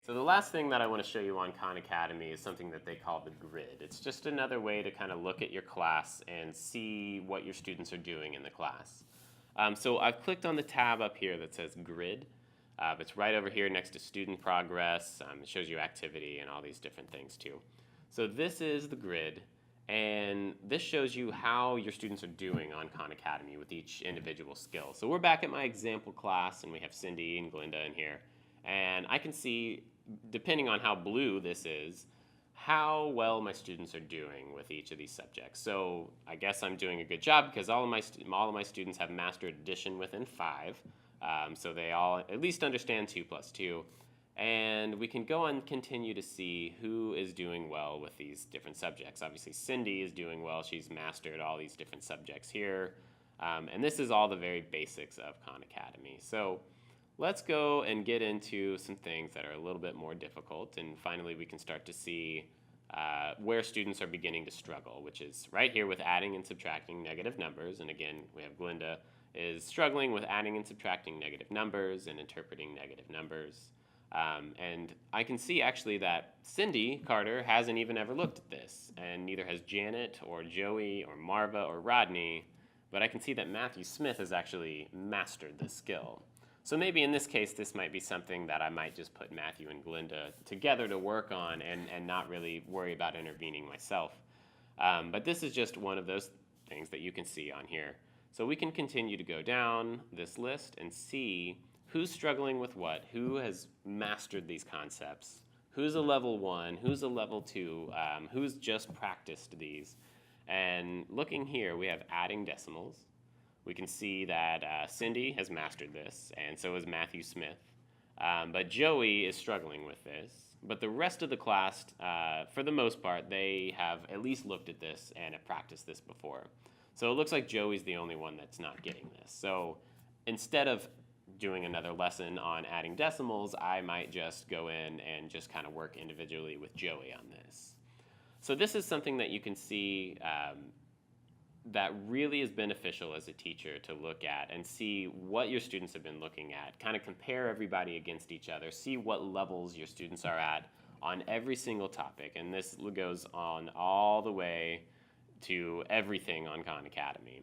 So the last thing that I want to show you on Khan Academy is something that they call the grid. It's just another way to kind of look at your class and see what your students are doing in the class. So I've clicked on the tab up here that says grid. It's right over here next to student progress. It shows you activity and all these different things too. So this is the grid, and this shows you how your students are doing on Khan Academy with each individual skill. So we're back at my example class, and we have Cindy and Glinda in here. And I can see, depending on how blue this is, how well my students are doing with each of these subjects. So I guess I'm doing a good job because all of my students have mastered addition within 5. So they all at least understand 2 plus 2. And we can go and continue to see who is doing well with these different subjects. Obviously, Cindy is doing well. She's mastered all these different subjects here. And this is all the very basics of Khan Academy. So let's go and get into some things that are a little bit more difficult. And finally, we can start to see where students are beginning to struggle, which is right here with adding and subtracting negative numbers. And again, we have Glinda is struggling with adding and subtracting negative numbers and interpreting negative numbers. And I can see actually that Cindy Carter hasn't even ever looked at this, and neither has Janet or Joey or Marva or Rodney, but I can see that Matthew Smith has actually mastered this skill. So maybe in this case, this might be something that I might just put Matthew and Glinda together to work on and not really worry about intervening myself. But this is just one of those things that you can see on here. So we can continue to go down this list and see who's struggling with what, who has mastered these concepts, who's a level 1, who's a level 2, who's just practiced these. And looking here, we have adding decimals. We can see that Cindy has mastered this, and so has Matthew Smith. But Joey is struggling with this. But the rest of the class, for the most part, they have at least looked at this and have practiced this before. So it looks like Joey's the only one that's not getting this. So instead of doing another lesson on adding decimals, I might just go in and just kind of work individually with Joey on this. So this is something that you can see that really is beneficial as a teacher to look at and see what your students have been looking at, kind of compare everybody against each other, see what levels your students are at on every single topic. And this goes on all the way to everything on Khan Academy.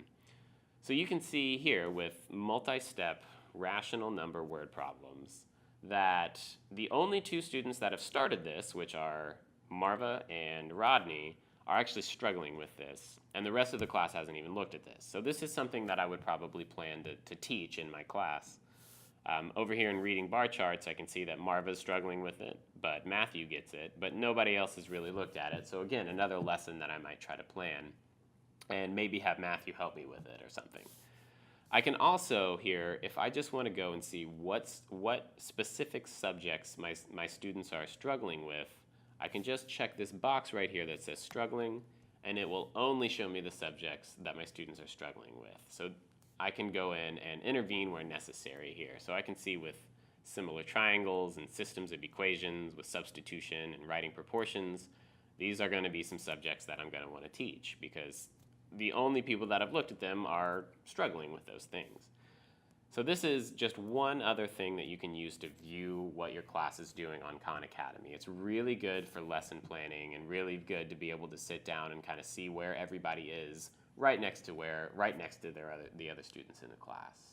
So you can see here with multi-step rational number word problems that the only 2 students that have started this, which are Marva and Rodney, are actually struggling with this, and the rest of the class hasn't even looked at this. So this is something that I would probably plan to teach in my class. Over here in reading bar charts, I can see that Marva's struggling with it, but Matthew gets it, but nobody else has really looked at it. So again, another lesson that I might try to plan, and maybe have Matthew help me with it or something. I can also here, if I just want to go and see what specific subjects my students are struggling with, I can just check this box right here that says struggling, and it will only show me the subjects that my students are struggling with. So I can go in and intervene where necessary here. So I can see with similar triangles and systems of equations, with substitution and writing proportions, these are going to be some subjects that I'm going to want to teach because the only people that have looked at them are struggling with those things. So this is just one other thing that you can use to view what your class is doing on Khan Academy. It's really good for lesson planning and really good to be able to sit down and kind of see where everybody is right next to the other students in the class.